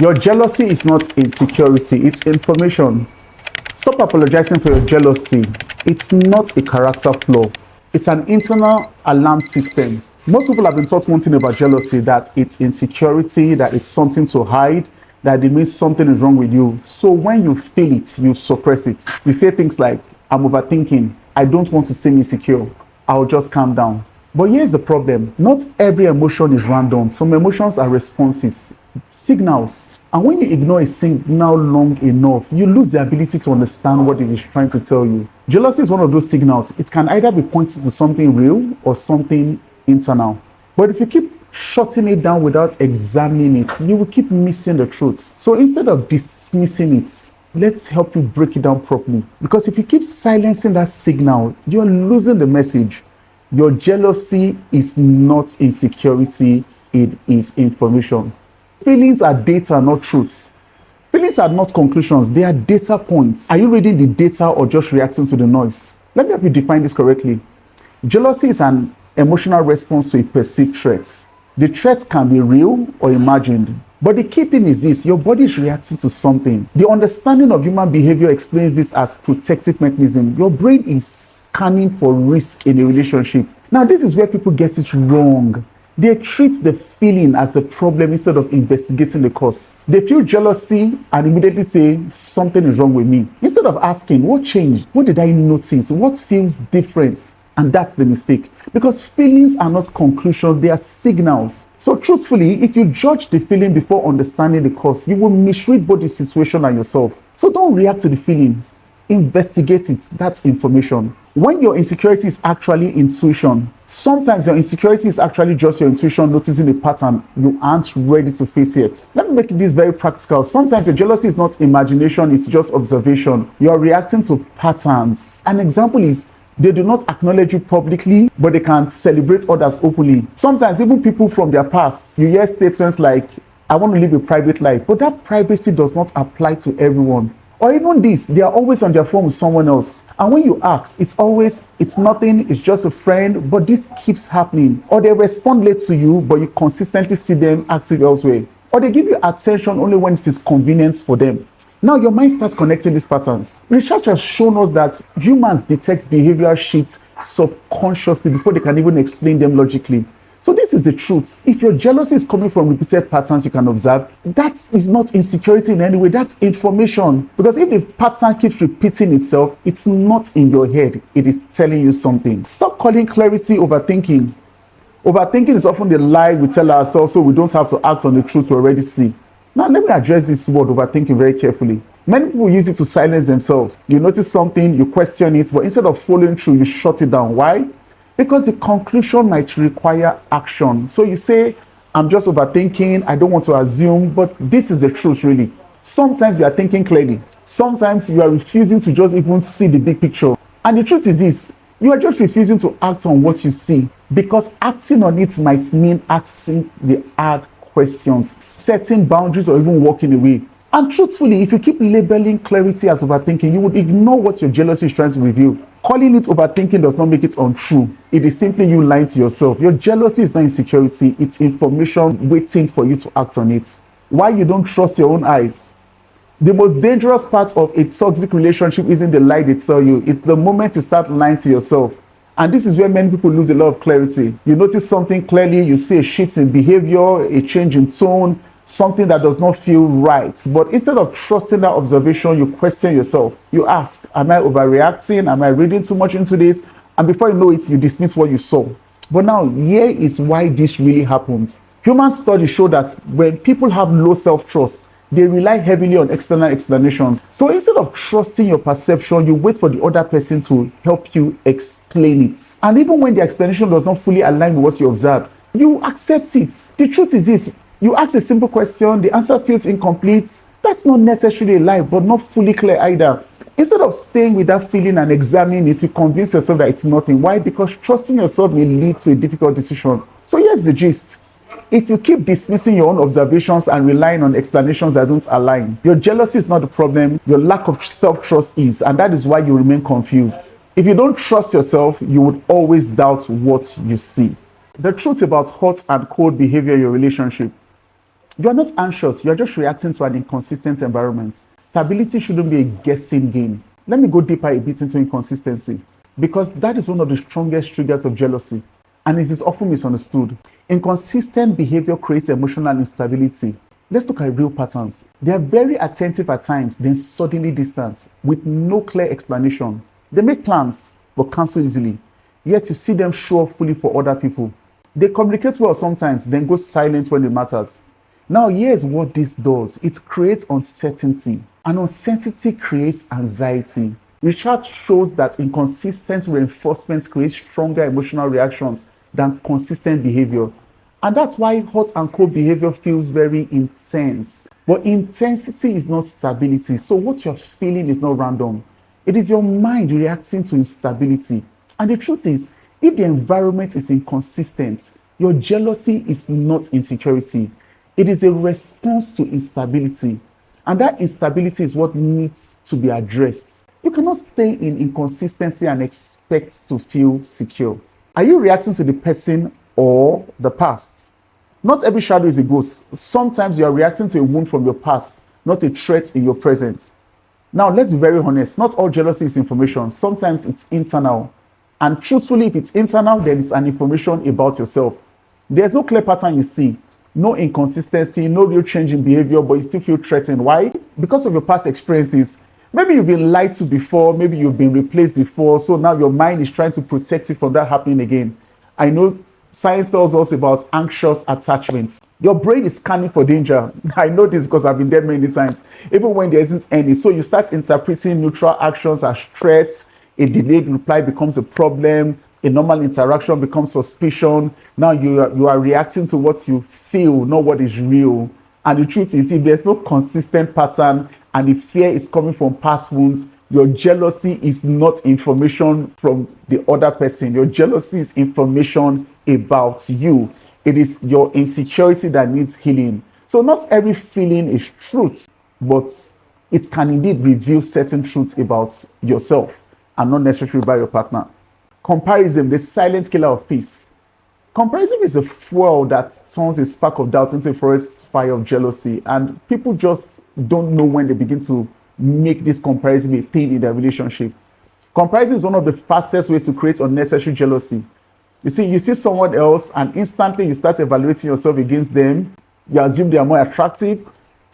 Your jealousy is not insecurity, it's information. Stop apologizing for your jealousy. It's not a character flaw. It's an internal alarm system. Most people have been taught one thing about jealousy, that it's insecurity, that it's something to hide, that it means something is wrong with you. So when you feel it, you suppress it. You say things like, I'm overthinking. I don't want to seem insecure. I'll just calm down. But here's the problem. Not every emotion is random. Some emotions are responses, signals. And when you ignore a signal long enough, you lose the ability to understand what it is trying to tell you. Jealousy is one of those signals. It can either be pointing to something real or something internal. But if you keep shutting it down without examining it, you will keep missing the truth. So instead of dismissing it, let's help you break it down properly. Because if you keep silencing that signal, you're losing the message. Your jealousy is not insecurity, it is information. Feelings are data, not truths. Feelings are not conclusions, they are data points. Are you reading the data or just reacting to the noise? Let me help you define this correctly. Jealousy is an emotional response to a perceived threat. The threat can be real or imagined. But the key thing is this: your body is reacting to something. The understanding of human behavior explains this as protective mechanism. Your brain is scanning for risk in a relationship. Now, this is where people get it wrong. They treat the feeling as the problem instead of investigating the cause. They feel jealousy and immediately say, something is wrong with me. Instead of asking, what changed? What did I notice? What feels different? And that's the mistake. Because feelings are not conclusions, they are signals. So truthfully, if you judge the feeling before understanding the cause, you will misread both the situation and yourself. So don't react to the feelings. Investigate it. That's information. When your insecurity is actually intuition, sometimes your insecurity is actually just your intuition noticing a pattern you aren't ready to face yet. Let me make this very practical. Sometimes your jealousy is not imagination, it's just observation. You're reacting to patterns. An example is, they do not acknowledge you publicly, but they can celebrate others openly. Sometimes even people from their past, you hear statements like, I want to live a private life, but that privacy does not apply to everyone. Or even this, they are always on their phone with someone else. And when you ask, it's nothing, it's just a friend, but this keeps happening. Or they respond late to you, but you consistently see them active elsewhere. Or they give you attention only when it is convenient for them. Now your mind starts connecting these patterns. Research has shown us that humans detect behavioral shifts subconsciously before they can even explain them logically. So this is the truth. If your jealousy is coming from repeated patterns you can observe, that is not insecurity in any way, that's information. Because if the pattern keeps repeating itself, it's not in your head, it is telling you something. Stop calling clarity overthinking. Overthinking is often the lie we tell ourselves so we don't have to act on the truth we already see. Now let me address this word overthinking very carefully. Many people use it to silence themselves. You notice something, you question it, but instead of following through, you shut it down. Why? Because the conclusion might require action. So you say, I'm just overthinking, I don't want to assume, but this is the truth really. Sometimes you are thinking clearly. Sometimes you are refusing to just even see the big picture. And the truth is this, you are just refusing to act on what you see, because acting on it might mean asking the hard questions, setting boundaries, or even walking away. And truthfully, if you keep labeling clarity as overthinking, you would ignore what your jealousy is trying to reveal. Calling it overthinking does not make it untrue. It is simply you lying to yourself. Your jealousy is not insecurity, it's information waiting for you to act on it. Why you don't trust your own eyes? The most dangerous part of a toxic relationship isn't the lie they tell you, it's the moment you start lying to yourself. And this is where many people lose a lot of clarity. You notice something clearly, you see a shift in behavior, a change in tone, something that does not feel right. But instead of trusting that observation, you question yourself. You ask, am I overreacting? Am I reading too much into this? And before you know it, you dismiss what you saw. But now, here is why this really happens. Human studies show that when people have low self-trust, they rely heavily on external explanations. So instead of trusting your perception, you wait for the other person to help you explain it. And even when the explanation does not fully align with what you observe, you accept it. The truth is this, you ask a simple question, the answer feels incomplete. That's not necessarily a lie, but not fully clear either. Instead of staying with that feeling and examining it, you convince yourself that it's nothing. Why? Because trusting yourself may lead to a difficult decision. So here's the gist. If you keep dismissing your own observations and relying on explanations that don't align, your jealousy is not the problem, your lack of self-trust is, and that is why you remain confused. If you don't trust yourself, you would always doubt what you see. The truth about hot and cold behavior in your relationship. You're not anxious, you're just reacting to an inconsistent environment. Stability shouldn't be a guessing game. Let me go deeper a bit into inconsistency, because that is one of the strongest triggers of jealousy, and it is often misunderstood. Inconsistent behavior creates emotional instability. Let's look at real patterns. They are very attentive at times, then suddenly distant, with no clear explanation. They make plans, but cancel easily. Yet you see them show up fully for other people. They communicate well sometimes, then go silent when it matters. Now, here's what this does. It creates uncertainty, and uncertainty creates anxiety. Research shows that inconsistent reinforcements create stronger emotional reactions than consistent behavior. And that's why hot and cold behavior feels very intense. But intensity is not stability. So what you're feeling is not random. It is your mind reacting to instability. And the truth is, if the environment is inconsistent, your jealousy is not insecurity. It is a response to instability. And that instability is what needs to be addressed. You cannot stay in inconsistency and expect to feel secure. Are you reacting to the person or the past? Not every shadow is a ghost. Sometimes you are reacting to a wound from your past, not a threat in your present. Now, let's be very honest. Not all jealousy is information. Sometimes it's internal. And truthfully, if it's internal, then it's an information about yourself. There's no clear pattern you see, no inconsistency, no real change in behavior, but you still feel threatened. Why? Because of your past experiences. Maybe you've been lied to before, maybe you've been replaced before, so now your mind is trying to protect you from that happening again. I know science tells us about anxious attachments. Your brain is scanning for danger. I know this because I've been there many times, even when there isn't any. So you start interpreting neutral actions as threats. A delayed reply becomes a problem. A normal interaction becomes suspicion. Now you are reacting to what you feel, not what is real. And the truth is, if there's no consistent pattern and the fear is coming from past wounds, your jealousy is not information from the other person. Your jealousy is information about you. It is your insecurity that needs healing. So not every feeling is truth, but it can indeed reveal certain truths about yourself and not necessarily by your partner. Comparison, the silent killer of peace. Comparison is a fuel that turns a spark of doubt into a forest fire of jealousy, and people just don't know when they begin to make this comparison a thing in their relationship. Comparison is one of the fastest ways to create unnecessary jealousy. You see someone else and instantly you start evaluating yourself against them. You assume they are more attractive,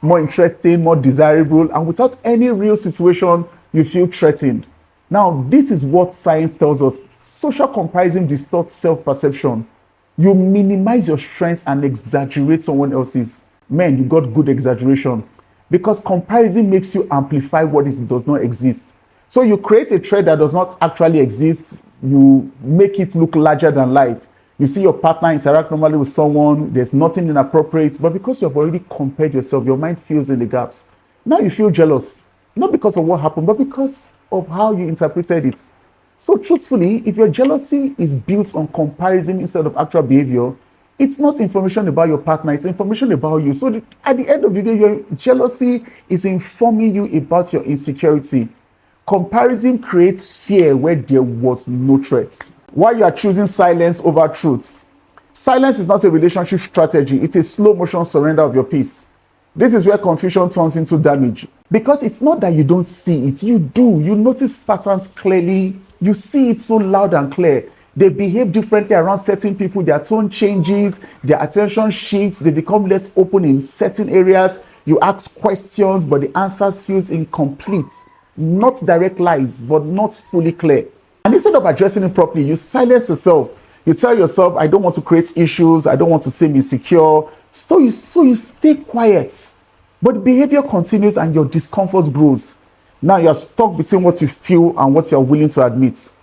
more interesting, more desirable, and without any real situation, you feel threatened. Now, this is what science tells us. Social comparison distorts self-perception. You minimize your strengths and exaggerate someone else's. Man, you got good exaggeration. Because comparison makes you amplify what does not exist. So you create a trait that does not actually exist. You make it look larger than life. You see your partner interact normally with someone. There's nothing inappropriate. But because you have already compared yourself, your mind fills in the gaps. Now you feel jealous. Not because of what happened, but because of how you interpreted it. So truthfully, if your jealousy is built on comparison instead of actual behavior, it's not information about your partner, it's information about you. So at the end of the day, your jealousy is informing you about your insecurity. Comparison creates fear where there was no threat. Why you are choosing silence over truth? Silence is not a relationship strategy, it's a slow motion surrender of your peace. This is where confusion turns into damage. Because it's not that you don't see it, you do. You notice patterns clearly, you see it so loud and clear. They behave differently around certain people, their tone changes, their attention shifts, they become less open in certain areas. You ask questions, but the answers feels incomplete. Not direct lies, but not fully clear. And instead of addressing it properly, you silence yourself. You tell yourself, I don't want to create issues, I don't want to seem insecure. So you stay quiet. But the behavior continues and your discomfort grows. Now you're stuck between what you feel and what you're willing to admit.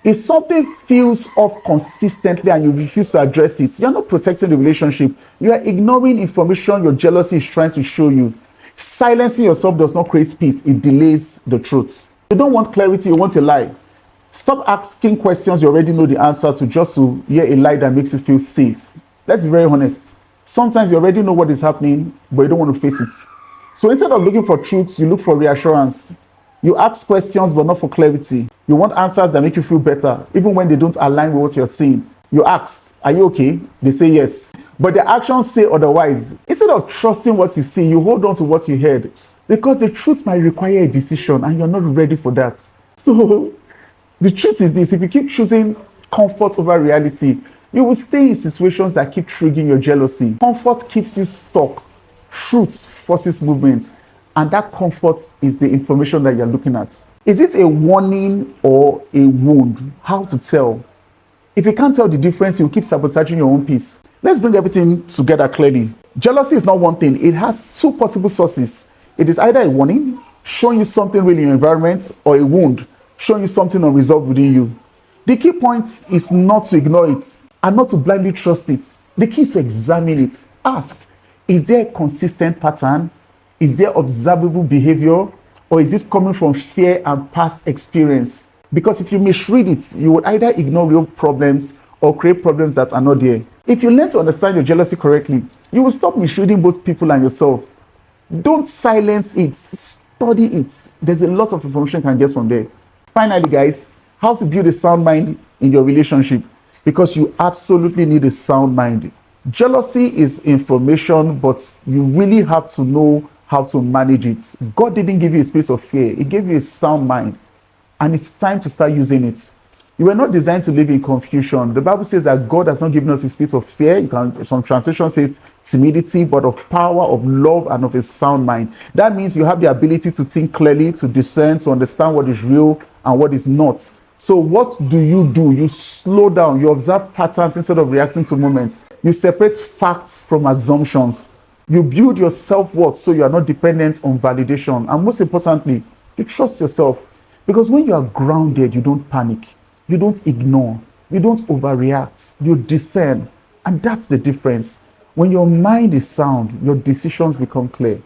If something feels off consistently and you refuse to address it, you're not protecting the relationship. You are ignoring information your jealousy is trying to show you. Silencing yourself does not create peace, it delays the truth. You don't want clarity, you want a lie. Stop asking questions you already know the answer to just to hear a lie that makes you feel safe. Let's be very honest. Sometimes you already know what is happening, but you don't want to face it. So instead of looking for truth, you look for reassurance. You ask questions, but not for clarity. You want answers that make you feel better, even when they don't align with what you're seeing. You ask, Are you okay? They say yes. But the actions say otherwise. Instead of trusting what you see, you hold on to what you heard. Because the truth might require a decision and you're not ready for that. So the truth is this: if you keep choosing comfort over reality, you will stay in situations that keep triggering your jealousy. Comfort keeps you stuck. Truth forces movement. And that comfort is the information that you're looking at. Is it a warning or a wound? How to tell? If you can't tell the difference, you'll keep sabotaging your own peace. Let's bring everything together clearly. Jealousy is not one thing. It has two possible sources. It is either a warning, showing you something real in your environment, or a wound, showing you something unresolved within you. The key point is not to ignore it and not to blindly trust it. The key is to examine it. Ask, is there a consistent pattern? Is there observable behavior? Or is this coming from fear and past experience? Because if you misread it, you would either ignore real problems or create problems that are not there. If you learn to understand your jealousy correctly, you will stop misreading both people and yourself. Don't silence it, study it. There's a lot of information you can get from there. Finally, guys, how to build a sound mind in your relationship, because you absolutely need a sound mind. Jealousy is information, but you really have to know how to manage it. God didn't give you a spirit of fear. He gave you a sound mind, and it's time to start using it. You were not designed to live in confusion. The Bible says that God has not given us a spirit of fear. Some translation says timidity, but of power, of love, and of a sound mind. That means you have the ability to think clearly, to discern, to understand what is real and what is not. So what do? You slow down. You observe patterns instead of reacting to moments. You separate facts from assumptions. You build your self-worth so you are not dependent on validation. And most importantly, you trust yourself. Because when you are grounded, you don't panic. You don't ignore. You don't overreact. You discern. And that's the difference. When your mind is sound, your decisions become clear.